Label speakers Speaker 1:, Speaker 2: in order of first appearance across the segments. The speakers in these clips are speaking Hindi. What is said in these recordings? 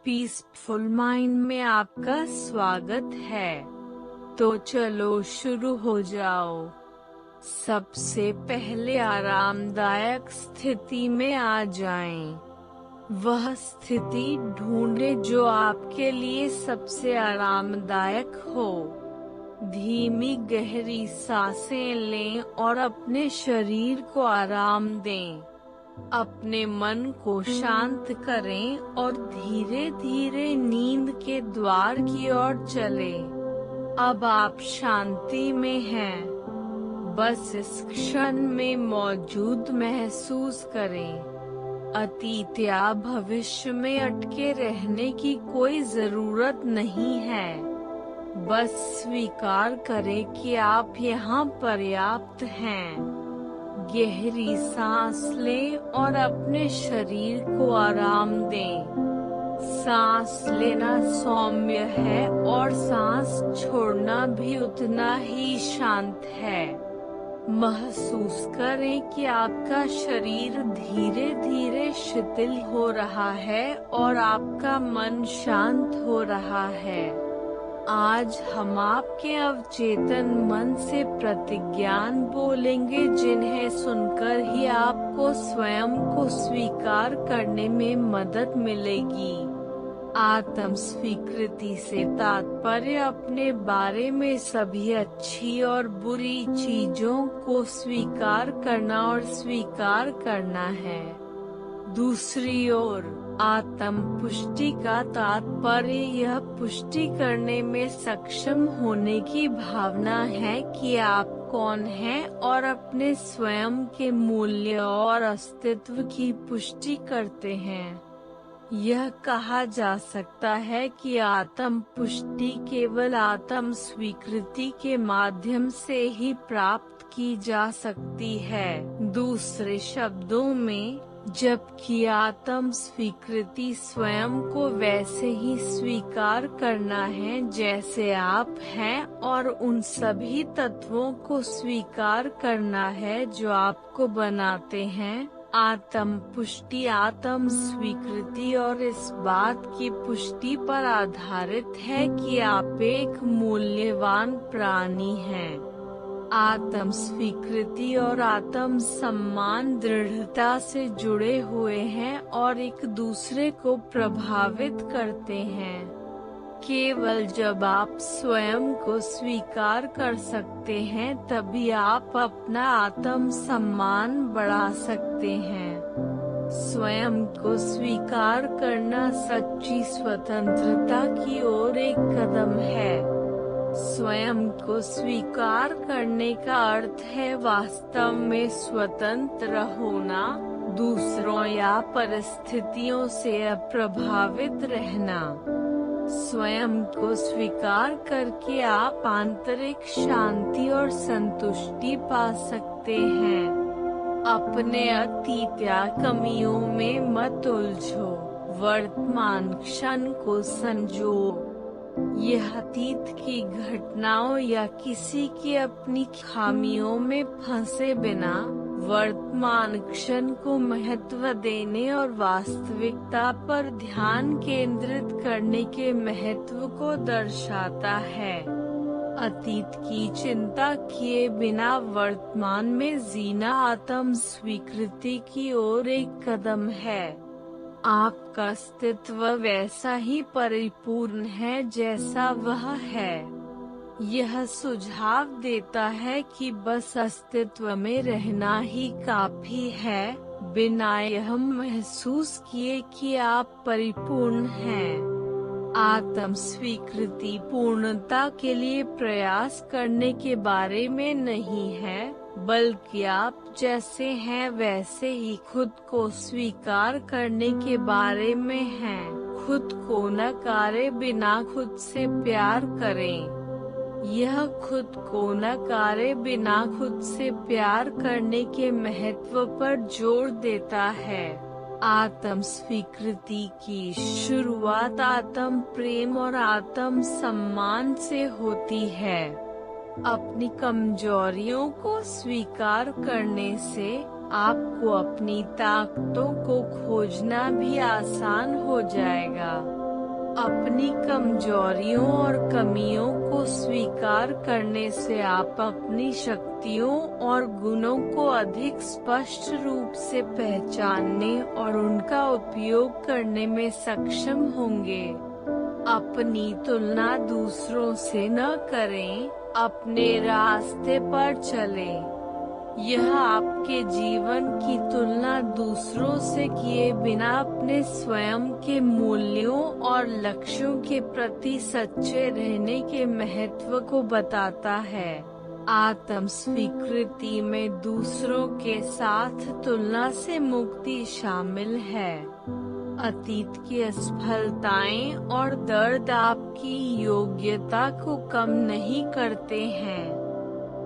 Speaker 1: पीसफुल माइंड में आपका स्वागत है। तो चलो शुरू हो जाओ। सबसे पहले आरामदायक स्थिति में आ जाएं। वह स्थिति ढूंढें जो आपके लिए सबसे आरामदायक हो। धीमी गहरी सांसें लें और अपने शरीर को आराम दें। अपने मन को शांत करें और धीरे धीरे नींद के द्वार की ओर चलें। अब आप शांति में हैं। बस इस क्षण में मौजूद महसूस करें। अतीत या भविष्य में अटके रहने की कोई जरूरत नहीं है। बस स्वीकार करें कि आप यहाँ पर्याप्त हैं। गहरी सांस लें और अपने शरीर को आराम दें। सांस लेना सौम्य है और सांस छोड़ना भी उतना ही शांत है। महसूस करें कि आपका शरीर धीरे धीरे शिथिल हो रहा है और आपका मन शांत हो रहा है। आज हम आपके अवचेतन मन से प्रतिज्ञान बोलेंगे जिन्हें सुनकर ही आपको स्वयं को स्वीकार करने में मदद मिलेगी। आत्म स्वीकृति से तात्पर्य अपने बारे में सभी अच्छी और बुरी चीजों को स्वीकार करना और स्वीकार करना है। दूसरी ओर आत्म पुष्टि का तात्पर्य यह पुष्टि करने में सक्षम होने की भावना है कि आप कौन हैं और अपने स्वयं के मूल्य और अस्तित्व की पुष्टि करते हैं। यह कहा जा सकता है कि आत्म पुष्टि केवल आत्म स्वीकृति के माध्यम से ही प्राप्त की जा सकती है। दूसरे शब्दों में, जबकि आत्म स्वीकृति स्वयं को वैसे ही स्वीकार करना है जैसे आप हैं और उन सभी तत्वों को स्वीकार करना है जो आपको बनाते हैं। आत्म पुष्टि आत्म स्वीकृति और इस बात की पुष्टि पर आधारित है कि आप एक मूल्यवान प्राणी हैं। आत्म स्वीकृति और आत्म सम्मान दृढ़ता से जुड़े हुए हैं और एक दूसरे को प्रभावित करते हैं। केवल जब आप स्वयं को स्वीकार कर सकते हैं तभी आप अपना आत्म सम्मान बढ़ा सकते हैं। स्वयं को स्वीकार करना सच्ची स्वतंत्रता की ओर एक कदम है। स्वयं को स्वीकार करने का अर्थ है वास्तव में स्वतंत्र होना, दूसरों या परिस्थितियों से अप्रभावित रहना। स्वयं को स्वीकार करके आप आंतरिक शांति और संतुष्टि पा सकते हैं। अपने अतीत या कमियों में मत उलझो, वर्तमान क्षण को संजो। यह अतीत की घटनाओं या किसी की अपनी खामियों में फंसे बिना वर्तमान क्षण को महत्व देने और वास्तविकता पर ध्यान केंद्रित करने के महत्व को दर्शाता है। अतीत की चिंता किए बिना वर्तमान में जीना आत्म स्वीकृति की ओर एक कदम है। आपका अस्तित्व वैसा ही परिपूर्ण है जैसा वह है। यह सुझाव देता है कि बस अस्तित्व में रहना ही काफी है, बिना यह महसूस किए कि आप परिपूर्ण हैं। आत्म स्वीकृति पूर्णता के लिए प्रयास करने के बारे में नहीं है, बल्कि आप जैसे हैं वैसे ही खुद को स्वीकार करने के बारे में है। खुद को नकारे बिना खुद से प्यार करें। यह खुद को नकारे बिना खुद से प्यार करने के महत्व पर जोर देता है। आत्म स्वीकृति की शुरुआत आत्म प्रेम और आत्म सम्मान से होती है। अपनी कमजोरियों को स्वीकार करने से आपको अपनी ताकतों को खोजना भी आसान हो जाएगा। अपनी कमजोरियों और कमियों को स्वीकार करने से आप अपनी शक्तियों और गुणों को अधिक स्पष्ट रूप से पहचानने और उनका उपयोग करने में सक्षम होंगे। अपनी तुलना दूसरों से न करें, अपने रास्ते पर चलें। यह आपके जीवन की तुलना दूसरों से किए बिना अपने स्वयं के मूल्यों और लक्ष्यों के प्रति सच्चे रहने के महत्व को बताता है। आत्म स्वीकृति में दूसरों के साथ तुलना से मुक्ति शामिल है। अतीत की असफलताएं और दर्द आपकी योग्यता को कम नहीं करते हैं।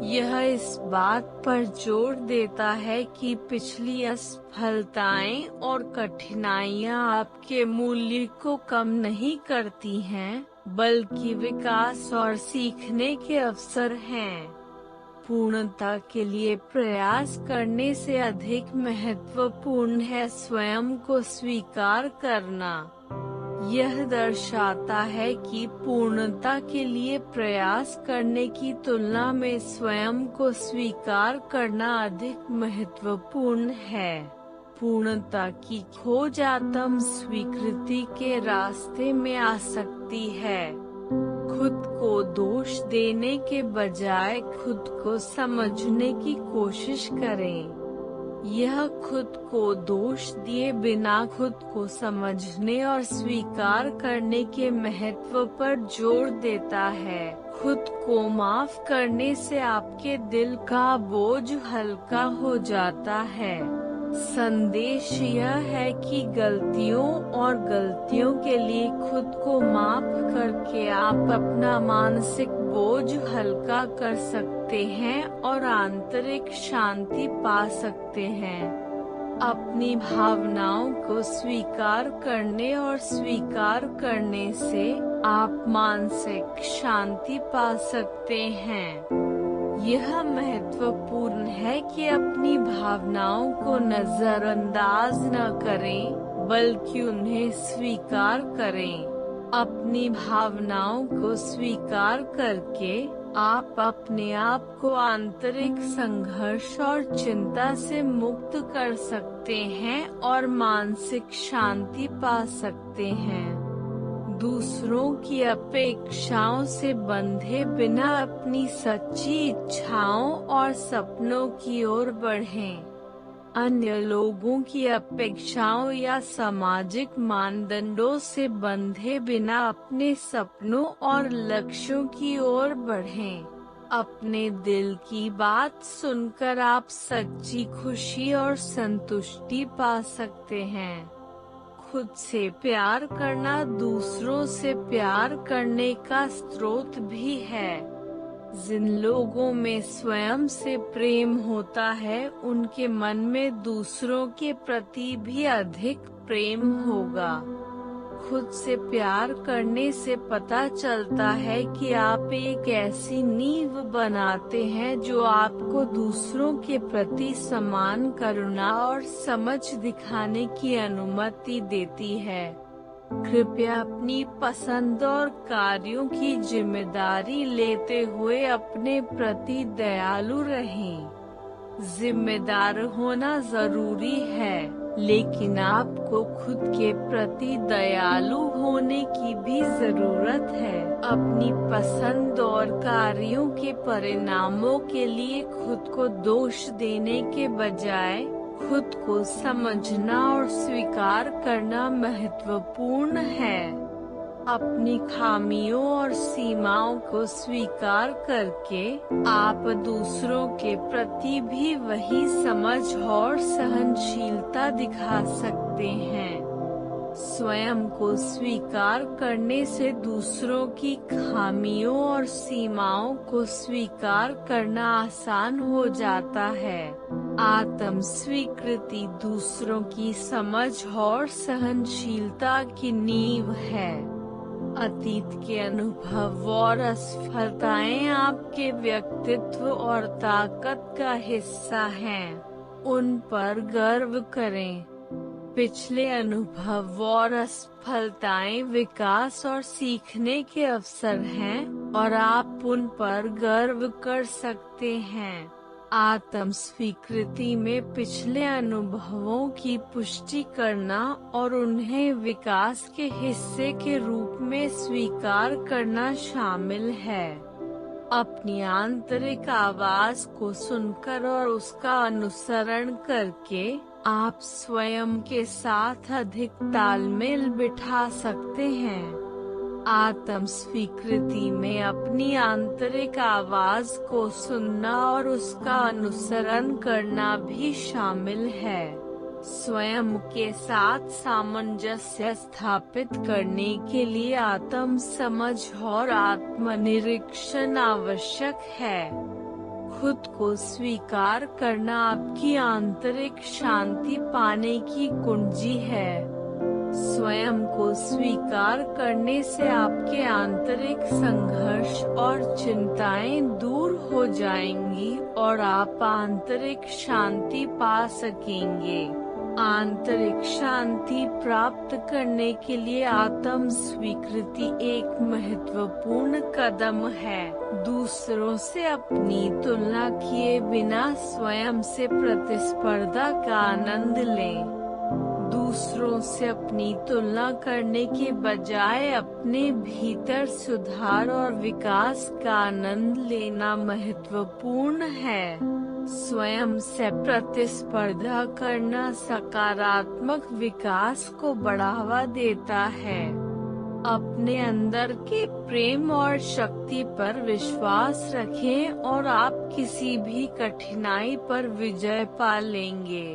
Speaker 1: यह इस बात पर जोर देता है कि पिछली असफलताएं और कठिनाइयां आपके मूल्य को कम नहीं करती हैं, बल्कि विकास और सीखने के अवसर हैं। पूर्णता के लिए प्रयास करने से अधिक महत्वपूर्ण है स्वयं को स्वीकार करना। यह दर्शाता है कि पूर्णता के लिए प्रयास करने की तुलना में स्वयं को स्वीकार करना अधिक महत्वपूर्ण है। पूर्णता की खोज आत्म स्वीकृति के रास्ते में आ सकती है। खुद को दोष देने के बजाय खुद को समझने की कोशिश करें। यह खुद को दोष दिए बिना खुद को समझने और स्वीकार करने के महत्व पर जोर देता है। खुद को माफ करने से आपके दिल का बोझ हल्का हो जाता है। संदेश यह है कि गलतियों के लिए खुद को माफ करके आप अपना मानसिक बोझ हल्का कर सकते हैं और आंतरिक शांति पा सकते हैं। अपनी भावनाओं को स्वीकार करने और स्वीकार करने से आप मानसिक शांति पा सकते हैं। यह महत्वपूर्ण है कि अपनी भावनाओं को नजरअंदाज न करें, बल्कि उन्हें स्वीकार करें। अपनी भावनाओं को स्वीकार करके आप अपने आप को आंतरिक संघर्ष और चिंता से मुक्त कर सकते हैं और मानसिक शांति पा सकते हैं। दूसरों की अपेक्षाओं से बंधे बिना अपनी सच्ची इच्छाओं और सपनों की ओर बढ़ें। अन्य लोगों की अपेक्षाओं या सामाजिक मानदंडों से बंधे बिना अपने सपनों और लक्ष्यों की ओर बढ़ें। अपने दिल की बात सुनकर आप सच्ची खुशी और संतुष्टि पा सकते हैं। खुद से प्यार करना दूसरों से प्यार करने का स्रोत भी है। जिन लोगों में स्वयं से प्रेम होता है, उनके मन में दूसरों के प्रति भी अधिक प्रेम होगा। खुद से प्यार करने से पता चलता है कि आप एक ऐसी नींव बनाते हैं जो आपको दूसरों के प्रति समान करुणा और समझ दिखाने की अनुमति देती है। कृपया अपनी पसंद और कार्यों की जिम्मेदारी लेते हुए अपने प्रति दयालु रहें। जिम्मेदार होना जरूरी है, लेकिन आपको खुद के प्रति दयालु होने की भी जरूरत है। अपनी पसंद और कार्यों के परिणामों के लिए खुद को दोष देने के बजाय खुद को समझना और स्वीकार करना महत्वपूर्ण है। अपनी खामियों और सीमाओं को स्वीकार करके आप दूसरों के प्रति भी वही समझ और सहनशीलता दिखा सकते हैं। स्वयं को स्वीकार करने से दूसरों की खामियों और सीमाओं को स्वीकार करना आसान हो जाता है। आत्म स्वीकृति दूसरों की समझ और सहनशीलता की नींव है। अतीत के अनुभव और असफलताएं आपके व्यक्तित्व और ताकत का हिस्सा हैं। उन पर गर्व करें। पिछले अनुभव और असफलताएं विकास और सीखने के अवसर हैं, और आप उन पर गर्व कर सकते हैं। आत्म स्वीकृति में पिछले अनुभवों की पुष्टि करना और उन्हें विकास के हिस्से के रूप में स्वीकार करना शामिल है। अपनी आंतरिक आवाज को सुनकर और उसका अनुसरण करके आप स्वयं के साथ अधिक तालमेल बिठा सकते हैं। आत्म स्वीकृति में अपनी आंतरिक आवाज को सुनना और उसका अनुसरण करना भी शामिल है। स्वयं के साथ सामंजस्य स्थापित करने के लिए आत्म समझ और आत्मनिरीक्षण आवश्यक है। खुद को स्वीकार करना आपकी आंतरिक शांति पाने की कुंजी है। स्वयं को स्वीकार करने से आपके आंतरिक संघर्ष और चिंताएं दूर हो जाएंगी और आप आंतरिक शांति पा सकेंगे। आंतरिक शांति प्राप्त करने के लिए आत्म स्वीकृति एक महत्वपूर्ण कदम है। दूसरों से अपनी तुलना किए बिना स्वयं से प्रतिस्पर्धा का आनंद लें। दूसरों से अपनी तुलना करने के बजाय अपने भीतर सुधार और विकास का आनंद लेना महत्वपूर्ण है। स्वयं से प्रतिस्पर्धा करना सकारात्मक विकास को बढ़ावा देता है। अपने अंदर के प्रेम और शक्ति पर विश्वास रखें और आप किसी भी कठिनाई पर विजय पा लेंगे।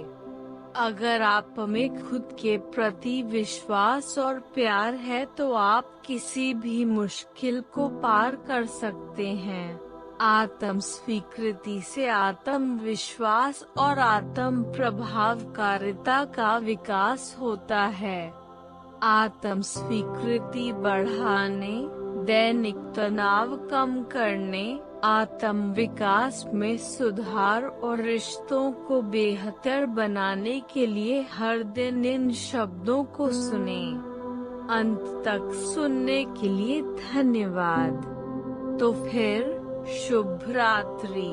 Speaker 1: अगर आप में खुद के प्रति विश्वास और प्यार है तो आप किसी भी मुश्किल को पार कर सकते हैं। आत्म स्वीकृति से आत्मविश्वास और आत्म प्रभावकारिता का विकास होता है। आत्म स्वीकृति बढ़ाने, दैनिक तनाव कम करने, आत्म विकास में सुधार और रिश्तों को बेहतर बनाने के लिए हर दिन इन शब्दों को सुनें। अंत तक सुनने के लिए धन्यवाद। तो फिर शुभ रात्रि।